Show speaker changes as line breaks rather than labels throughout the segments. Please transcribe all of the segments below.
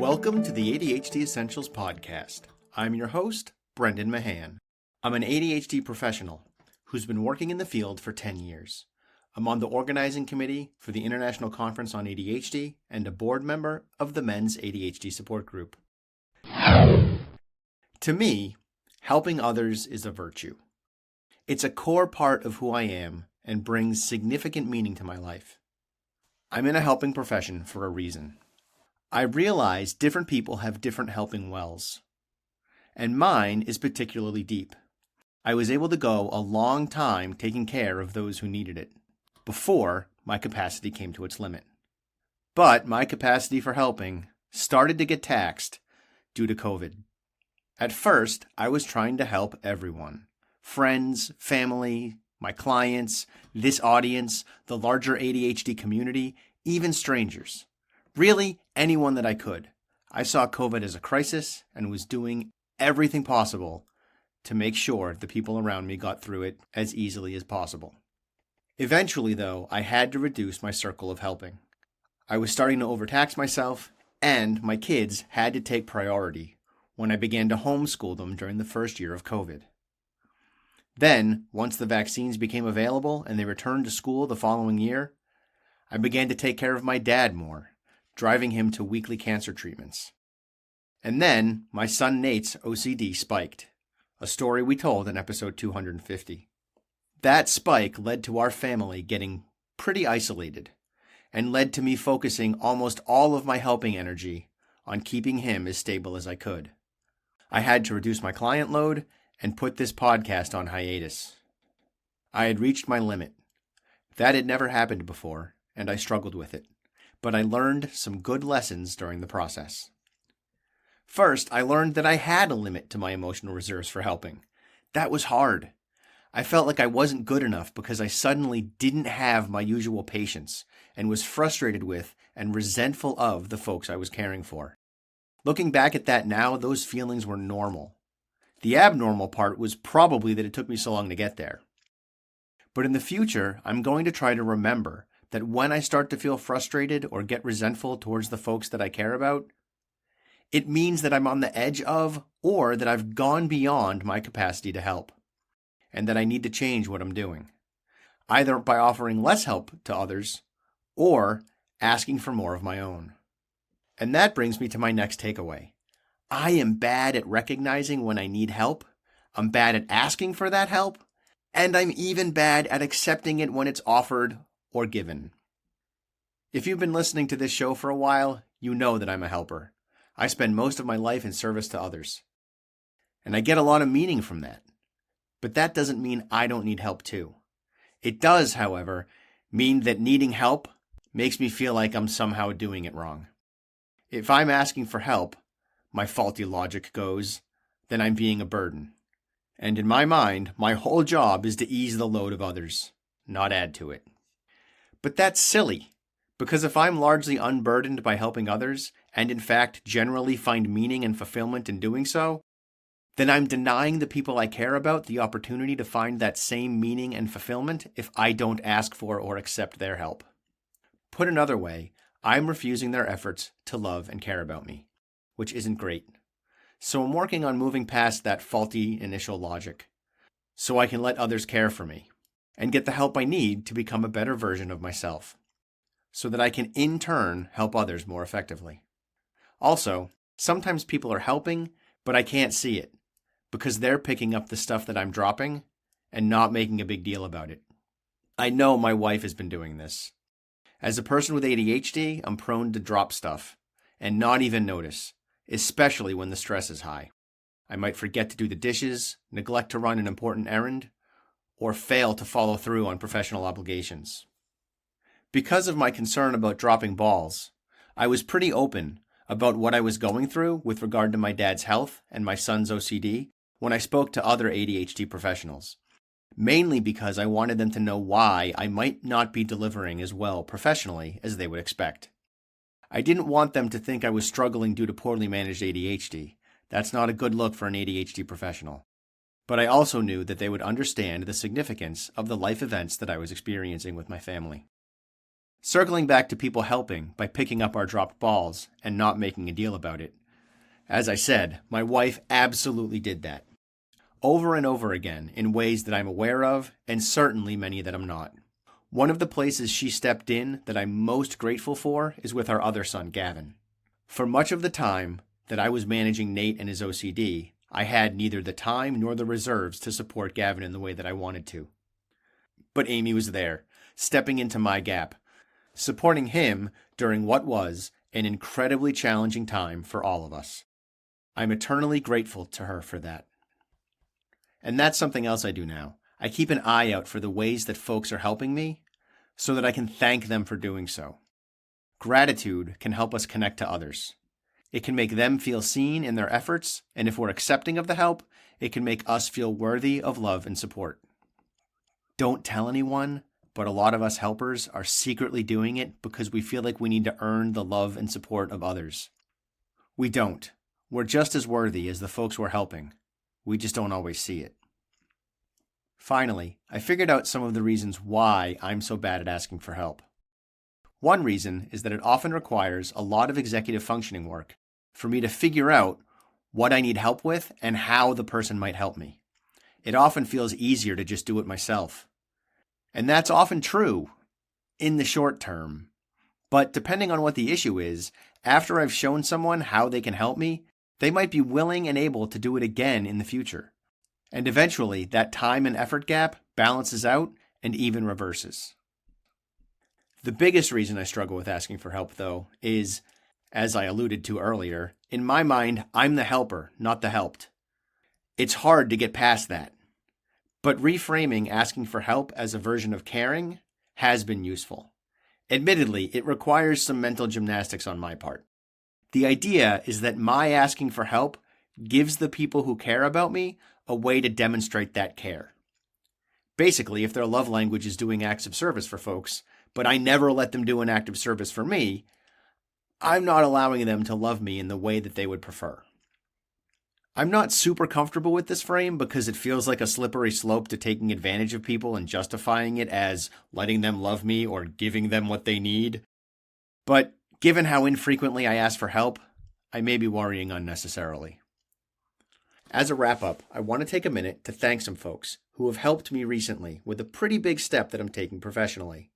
Welcome to the ADHD Essentials podcast. I'm your host, Brendan Mahan. I'm an ADHD professional who's been working in the field for 10 years. I'm on the organizing committee for the International Conference on ADHD and a board member of the Men's ADHD Support Group. To me, helping others is a virtue. It's a core part of who I am and brings significant meaning to my life. I'm in a helping profession for a reason. I realize different people have different helping wells, and mine is particularly deep. I was able to go a long time taking care of those who needed it, before my capacity came to its limit. But my capacity for helping started to get taxed due to COVID. At first, I was trying to help everyone. Friends, family, my clients, this audience, the larger ADHD community, even strangers. Really, anyone that I could. I saw COVID as a crisis and was doing everything possible to make sure the people around me got through it as easily as possible. Eventually, though, I had to reduce my circle of helping. I was starting to overtax myself, and my kids had to take priority when I began to homeschool them during the first year of COVID. Then, once the vaccines became available and they returned to school the following year, I began to take care of my dad more, driving him to weekly cancer treatments. And then, my son Nate's OCD spiked, a story we told in episode 250. That spike led to our family getting pretty isolated, and led to me focusing almost all of my helping energy on keeping him as stable as I could. I had to reduce my client load and put this podcast on hiatus. I had reached my limit. That had never happened before, and I struggled with it. But I learned some good lessons during the process. First, I learned that I had a limit to my emotional reserves for helping. That was hard. I felt like I wasn't good enough because I suddenly didn't have my usual patience and was frustrated with and resentful of the folks I was caring for. Looking back at that now, those feelings were normal. The abnormal part was probably that it took me so long to get there. But in the future, I'm going to try to remember that when I start to feel frustrated or get resentful towards the folks that I care about, it means that I'm on the edge of or that I've gone beyond my capacity to help, and that I need to change what I'm doing, either by offering less help to others or asking for more of my own. And that brings me to my next takeaway. I am bad at recognizing when I need help, I'm bad at asking for that help, and I'm even bad at accepting it when it's offered or given. If you've been listening to this show for a while, you know that I'm a helper. I spend most of my life in service to others. And I get a lot of meaning from that. But that doesn't mean I don't need help too. It does, however, mean that needing help makes me feel like I'm somehow doing it wrong. If I'm asking for help, my faulty logic goes, then I'm being a burden. And in my mind, my whole job is to ease the load of others, not add to it. But that's silly, because if I'm largely unburdened by helping others, and in fact generally find meaning and fulfillment in doing so, then I'm denying the people I care about the opportunity to find that same meaning and fulfillment if I don't ask for or accept their help. Put another way, I'm refusing their efforts to love and care about me, which isn't great. So I'm working on moving past that faulty initial logic, so I can let others care for me and get the help I need to become a better version of myself, so that I can in turn help others more effectively. Also, sometimes people are helping, but I can't see it, because they're picking up the stuff that I'm dropping and not making a big deal about it. I know my wife has been doing this. As a person with ADHD, I'm prone to drop stuff and not even notice, especially when the stress is high. I might forget to do the dishes, neglect to run an important errand, or fail to follow through on professional obligations. Because of my concern about dropping balls, I was pretty open about what I was going through with regard to my dad's health and my son's OCD when I spoke to other ADHD professionals, mainly because I wanted them to know why I might not be delivering as well professionally as they would expect. I didn't want them to think I was struggling due to poorly managed ADHD. That's not a good look for an ADHD professional. But I also knew that they would understand the significance of the life events that I was experiencing with my family. Circling back to people helping by picking up our dropped balls and not making a deal about it. As I said, my wife absolutely did that. Over and over again in ways that I'm aware of, and certainly many that I'm not. One of the places she stepped in that I'm most grateful for is with our other son, Gavin. For much of the time that I was managing Nate and his OCD, I had neither the time nor the reserves to support Gavin in the way that I wanted to. But Amy was there, stepping into my gap, supporting him during what was an incredibly challenging time for all of us. I'm eternally grateful to her for that. And that's something else I do now. I keep an eye out for the ways that folks are helping me so that I can thank them for doing so. Gratitude can help us connect to others. It can make them feel seen in their efforts, and if we're accepting of the help, it can make us feel worthy of love and support. Don't tell anyone, but a lot of us helpers are secretly doing it because we feel like we need to earn the love and support of others. We don't. We're just as worthy as the folks we're helping. We just don't always see it. Finally, I figured out some of the reasons why I'm so bad at asking for help. One reason is that it often requires a lot of executive functioning work for me to figure out what I need help with and how the person might help me. It often feels easier to just do it myself. And that's often true in the short term. But depending on what the issue is, after I've shown someone how they can help me, they might be willing and able to do it again in the future. And eventually, that time and effort gap balances out and even reverses. The biggest reason I struggle with asking for help, though, is, as I alluded to earlier, in my mind, I'm the helper, not the helped. It's hard to get past that. But reframing asking for help as a version of caring has been useful. Admittedly, it requires some mental gymnastics on my part. The idea is that my asking for help gives the people who care about me a way to demonstrate that care. Basically, if their love language is doing acts of service for folks, but I never let them do an act of service for me, I'm not allowing them to love me in the way that they would prefer. I'm not super comfortable with this frame because it feels like a slippery slope to taking advantage of people and justifying it as letting them love me or giving them what they need. But given how infrequently I ask for help, I may be worrying unnecessarily. As a wrap-up, I want to take a minute to thank some folks who have helped me recently with a pretty big step that I'm taking professionally,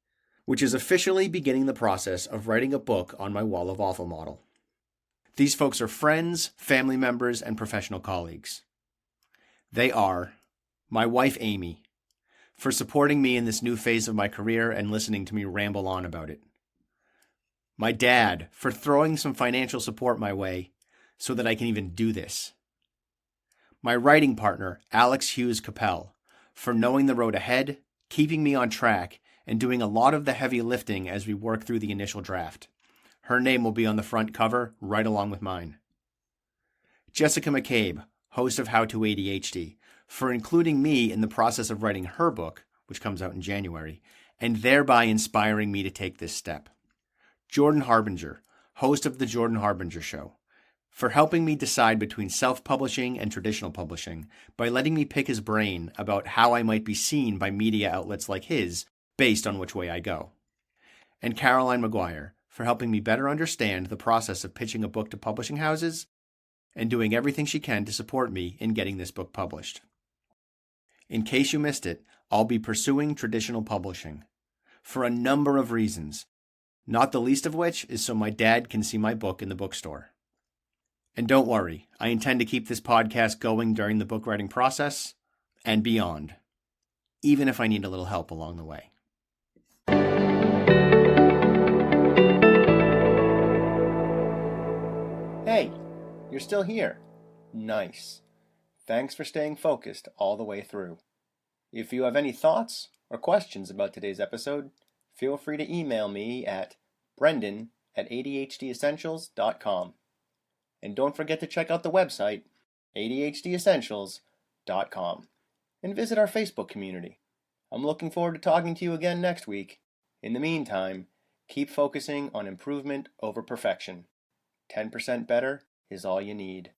which is officially beginning the process of writing a book on my Wall of Awful model. These folks are friends, family members, and professional colleagues. They are my wife, Amy, for supporting me in this new phase of my career and listening to me ramble on about it. My dad, for throwing some financial support my way so that I can even do this. My writing partner, Alex Hughes Capel, for knowing the road ahead, keeping me on track, and doing a lot of the heavy lifting as we work through the initial draft. Her name will be on the front cover, right along with mine. Jessica McCabe, host of How to ADHD, for including me in the process of writing her book, which comes out in January, and thereby inspiring me to take this step. Jordan Harbinger, host of The Jordan Harbinger Show, for helping me decide between self-publishing and traditional publishing by letting me pick his brain about how I might be seen by media outlets like his based on which way I go. And Caroline McGuire for helping me better understand the process of pitching a book to publishing houses and doing everything she can to support me in getting this book published. In case you missed it, I'll be pursuing traditional publishing for a number of reasons, not the least of which is so my dad can see my book in the bookstore. And don't worry, I intend to keep this podcast going during the book writing process and beyond, even if I need a little help along the way. Hey, you're still here. Nice. Thanks for staying focused all the way through. If you have any thoughts or questions about today's episode, feel free to email me at brendan@adhdessentials.com. And don't forget to check out the website, adhdessentials.com, and visit our Facebook community. I'm looking forward to talking to you again next week. In the meantime, keep focusing on improvement over perfection. 10% better is all you need.